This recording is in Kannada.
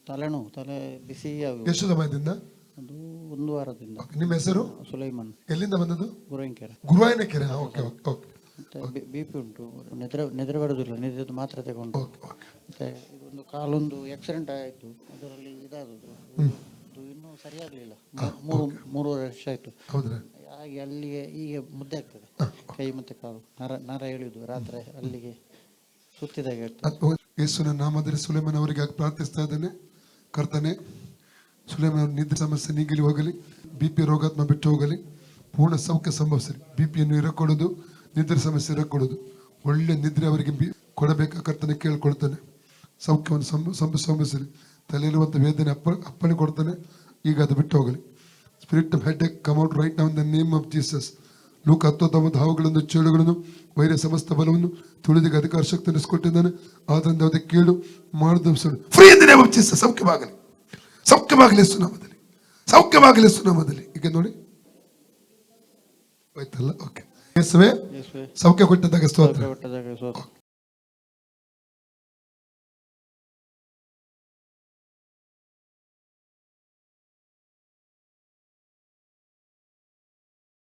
ತಲೆನೋವು, ತಲೆ ಬಿಸಿ ಆಗುವುದು. ಎಷ್ಟು ಸಮಯದಿಂದ? ಅದು 1 ವಾರದಿಂದ. ನಿಮ್ಮ ಹೆಸರು? ಸುಲೈಮಾನ್. ಎಲ್ಲಿಂದ ಬಂದದ್ದು? ಗುರುವೆಂಕೆರೆ. ಗುರುವಾಯನಕೆರೆ. Okay okay okay. ಮತ್ತೆ BP ಉಂಟು, ನಿದ್ರೆ ಬರುವುದಿಲ್ಲ, ನಿದ್ರೆದು ಮಾತ್ರೆ ತಗೊಂಡು. Okay okay. ಮತ್ತೆ ಇದೊಂದು ಕಾಲೊಂದು ಆಕ್ಸಿಡೆಂಟ್ ಆಯಿತು, ಅದರಲ್ಲಿ ಇದಾದದ್ದು, ಅದು ಇನ್ನೂ ಸರಿಯಾಗಲಿಲ್ಲ. 3.5 ವರ್ಷ ಆಯಿತು. ಹೌದ್ರಾ? ಹಾಗೆ ಅಲ್ಲಿಗೆ ಹೀಗೆ ಮುದ್ದೆ ಆಗ್ತದೆ, ಕೈ ಮತ್ತು ಕಾಲು ನರ ಎಳೆಯುವುದು, ರಾತ್ರಿ ಅಲ್ಲಿಗೆ ಸುತ್ತಿದಾಗೆ ಆಗ್ತದೆ. ಯೇಸುವಿನ ನಾಮದಲ್ಲಿ ಸುಲೈಮಾನ್ ಅವರಿಗೆ ಪ್ರಾರ್ಥಿಸ್ತಾ ಇದ್ದೇನೆ. ಕರ್ತನೆ, ಸುಲೈಮಾನ್ ಅವ್ರ ನಿದ್ರೆ ಸಮಸ್ಯೆ ನೀಗಲಿ ಹೋಗಲಿ, BP ರೋಗಾತ್ಮ ಬಿಟ್ಟು ಹೋಗಲಿ, ಪೂರ್ಣ ಸೌಖ್ಯ ಸಂಭವಿಸಲಿ. BP ಇರಕೊಡೋದು, ನಿದ್ರೆ ಸಮಸ್ಯೆ ಇರಕೊಡೋದು, ಒಳ್ಳೆ ನಿದ್ರೆ ಅವರಿಗೆ ಕೊಡಬೇಕಾ ಕರ್ತನೆ ಕೇಳ್ಕೊಳ್ತಾನೆ. ಸೌಖ್ಯವನ್ನು ಸಂಭವಿಸಲಿ. ತಲೆಯಲ್ಲಿರುವಂಥ ವೇದನೆ ಅಪ್ಪಣೆ ಕೊಡ್ತಾನೆ, ಈಗ ಅದು ಬಿಟ್ಟು ಹೋಗಲಿ. Spirit of headache come out right now in the name of Jesus. ಲೂಕ 19 ಹಾವುಗಳನ್ನು, ಚೇಳುಗಳನ್ನು, ವೈರ ಸಮಸ್ತ ಬಲವನ್ನು ತುಳಿದಿಗೆ ಅಧಿಕಾರ ಶಕ್ತಿ ನಡೆಸಿಕೊಟ್ಟಿದ್ದಾನೆ. ಆದ್ದರಿಂದ ಅದಕ್ಕೆ ಕೇಳು ಮಾಡುದು free in the name of Jesus. ಸೌಖ್ಯವಾಗಲಿ, ಸೌಖ್ಯವಾಗಲಿ ಸುನಾಮದಲ್ಲಿ, ಸೌಖ್ಯವಾಗಲಿ ಸುನಾಮದಲ್ಲಿ. ಈಗ ನೋಡಿ ಆಯ್ತಲ್ಲ? ಓಕೆ. ಯೇಸುವೇ ಸೌಖ್ಯ ಕೊಟ್ಟದಾಗ ಸ್ತೋತ್ರ.